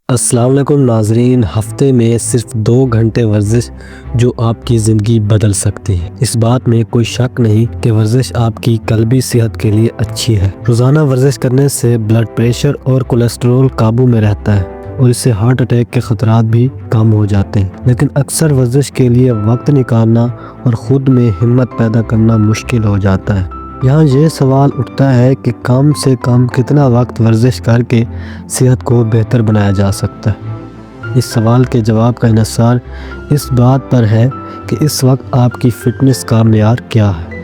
السلام علیکم ناظرین، ہفتے میں صرف 2 گھنٹے ورزش جو آپ کی زندگی بدل سکتی ہے۔ اس بات میں کوئی شک نہیں کہ ورزش آپ کی قلبی صحت کے لیے اچھی ہے۔ روزانہ ورزش کرنے سے بلڈ پریشر اور کولیسٹرول قابو میں رہتا ہے اور اس سے ہارٹ اٹیک کے خطرات بھی کم ہو جاتے ہیں، لیکن اکثر ورزش کے لیے وقت نکالنا اور خود میں ہمت پیدا کرنا مشکل ہو جاتا ہے۔ یہاں یہ سوال اٹھتا ہے کہ کم سے کم کتنا وقت ورزش کر کے صحت کو بہتر بنایا جا سکتا ہے۔ اس سوال کے جواب کا انحصار اس بات پر ہے کہ اس وقت آپ کی فٹنس کا معیار کیا ہے۔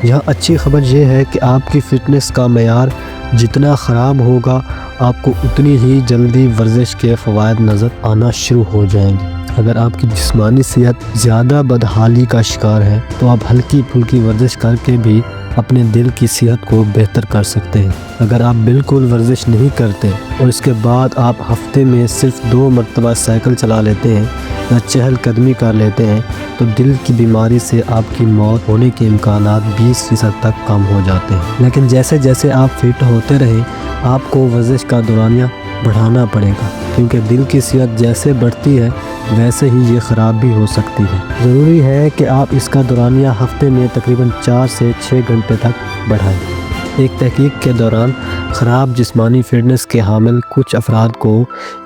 یہاں اچھی خبر یہ ہے کہ آپ کی فٹنس کا معیار جتنا خراب ہوگا، آپ کو اتنی ہی جلدی ورزش کے فوائد نظر آنا شروع ہو جائیں گے۔ اگر آپ کی جسمانی صحت زیادہ بدحالی کا شکار ہے تو آپ ہلکی پھلکی ورزش کر کے بھی اپنے دل کی صحت کو بہتر کر سکتے ہیں۔ اگر آپ بالکل ورزش نہیں کرتے اور اس کے بعد آپ ہفتے میں صرف 2 مرتبہ سائیکل چلا لیتے ہیں یا چہل قدمی کر لیتے ہیں تو دل کی بیماری سے آپ کی موت ہونے کے امکانات 20% تک کم ہو جاتے ہیں۔ لیکن جیسے جیسے آپ فٹ ہوتے رہیں، آپ کو ورزش کا دورانیہ بڑھانا پڑے گا، کیونکہ دل کی صحت جیسے بڑھتی ہے ویسے ہی یہ خراب بھی ہو سکتی ہے۔ ضروری ہے کہ آپ اس کا دورانیہ ہفتے میں تقریباً 4 سے 6 گھنٹے تک بڑھائیں۔ ایک تحقیق کے دوران خراب جسمانی فٹنس کے حامل کچھ افراد کو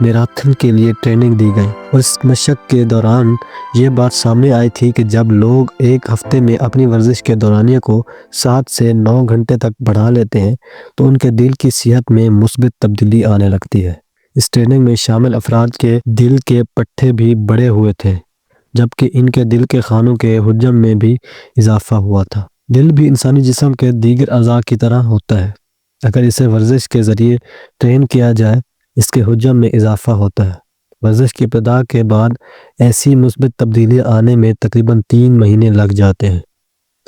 میراتھن کے لیے ٹریننگ دی گئی اور اس مشق کے دوران یہ بات سامنے آئی تھی کہ جب لوگ ایک ہفتے میں اپنی ورزش کے دورانیہ کو 7 سے 9 گھنٹے تک بڑھا لیتے ہیں تو ان کے دل کی صحت میں مثبت تبدیلی آنے لگتی ہے۔ اس ٹریننگ میں شامل افراد کے دل کے پٹھے بھی بڑے ہوئے تھے، جبکہ ان کے دل کے خانوں کے حجم میں بھی اضافہ ہوا تھا۔ دل بھی انسانی جسم کے دیگر اعضاء کی طرح ہوتا ہے۔ اگر اسے ورزش کے ذریعے ٹرین کیا جائے، اس کے حجم میں اضافہ ہوتا ہے۔ ورزش کی ابتدا کے بعد ایسی مثبت تبدیلی آنے میں تقریباً 3 مہینے لگ جاتے ہیں۔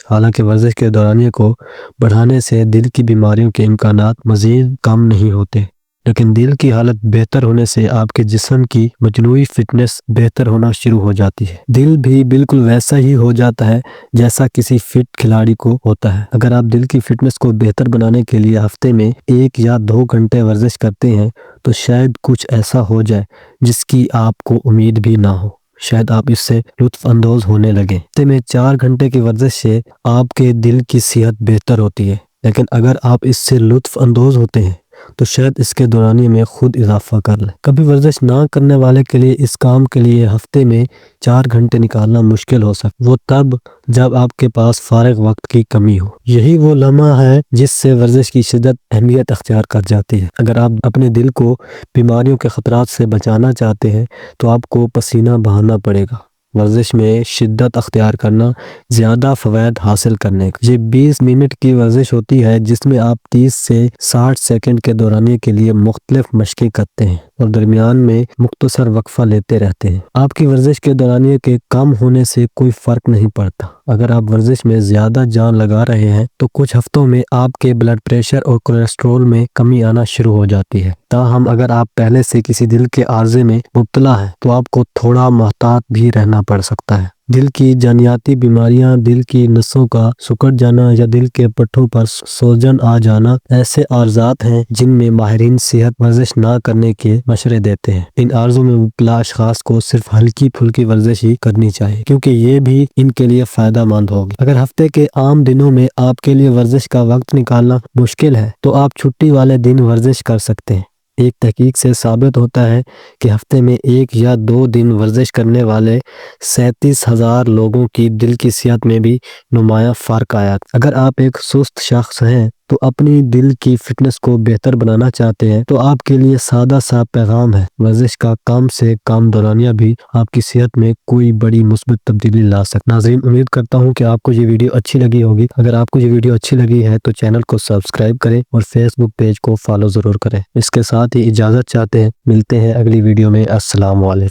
حالانکہ ورزش کے دورانیے کو بڑھانے سے دل کی بیماریوں کے امکانات مزید کم نہیں ہوتے، لیکن دل کی حالت بہتر ہونے سے آپ کے جسم کی مجموعی فٹنس بہتر ہونا شروع ہو جاتی ہے۔ دل بھی بالکل ویسا ہی ہو جاتا ہے جیسا کسی فٹ کھلاڑی کو ہوتا ہے۔ اگر آپ دل کی فٹنس کو بہتر بنانے کے لیے ہفتے میں 1 یا 2 گھنٹے ورزش کرتے ہیں تو شاید کچھ ایسا ہو جائے جس کی آپ کو امید بھی نہ ہو۔ شاید آپ اس سے لطف اندوز ہونے لگیں۔ ہفتے میں 4 گھنٹے کی ورزش سے آپ کے دل کی صحت بہتر ہوتی ہے، لیکن اگر آپ اس سے لطف اندوز ہوتے ہیں تو شاید اس کے دورانیے میں خود اضافہ کر لیں۔ کبھی ورزش نہ کرنے والے کے لیے اس کام کے لیے ہفتے میں 4 گھنٹے نکالنا مشکل ہو سکتا ہے، وہ تب جب آپ کے پاس فارغ وقت کی کمی ہو۔ یہی وہ لمحہ ہے جس سے ورزش کی شدت اہمیت اختیار کر جاتی ہے۔ اگر آپ اپنے دل کو بیماریوں کے خطرات سے بچانا چاہتے ہیں تو آپ کو پسینہ بہانا پڑے گا۔ ورزش میں شدت اختیار کرنا زیادہ فوائد حاصل کرنے کا۔ یہ 20 منٹ کی ورزش ہوتی ہے جس میں آپ 30 سے 60 سیکنڈ کے دورانیے کے لیے مختلف مشقیں کرتے ہیں اور درمیان میں مختصر وقفہ لیتے رہتے ہیں۔ آپ کی ورزش کے دورانیے کے کم ہونے سے کوئی فرق نہیں پڑتا۔ اگر آپ ورزش میں زیادہ جان لگا رہے ہیں تو کچھ ہفتوں میں آپ کے بلڈ پریشر اور کولیسٹرول میں کمی آنا شروع ہو جاتی ہے۔ تاہم اگر آپ پہلے سے کسی دل کے عارضے میں مبتلا ہیں تو آپ کو تھوڑا محتاط بھی رہنا پڑ سکتا ہے۔ دل کی جانیاتی بیماریاں، دل کی نسوں کا سکڑ جانا یا دل کے پٹھوں پر سوجن آ جانا ایسے عارضات ہیں جن میں ماہرین صحت ورزش نہ کرنے کے مشورے دیتے ہیں۔ ان عارضوں میں مبتلا اشخاص کو صرف ہلکی پھلکی ورزش ہی کرنی چاہیے، کیونکہ یہ بھی ان کے لیے فائدہ مند ہوگی۔ اگر ہفتے کے عام دنوں میں آپ کے لیے ورزش کا وقت نکالنا مشکل ہے تو آپ چھٹی والے دن ورزش کر سکتے ہیں۔ ایک تحقیق سے ثابت ہوتا ہے کہ ہفتے میں 1 یا 2 دن ورزش کرنے والے 37,000 لوگوں کی دل کی صحت میں بھی نمایاں فرق آیا۔ اگر آپ ایک سست شخص ہیں تو اپنی دل کی فٹنس کو بہتر بنانا چاہتے ہیں تو آپ کے لیے سادہ سا پیغام ہے: ورزش کا کم سے کم دورانیہ بھی آپ کی صحت میں کوئی بڑی مثبت تبدیلی لا سکتا ہے۔ ناظرین، امید کرتا ہوں کہ آپ کو یہ ویڈیو اچھی لگی ہوگی۔ اگر آپ کو یہ ویڈیو اچھی لگی ہے تو چینل کو سبسکرائب کریں اور فیس بک پیج کو فالو ضرور کریں۔ اس کے ساتھ ہی اجازت چاہتے ہیں، ملتے ہیں اگلی ویڈیو میں۔ السلام علیکم۔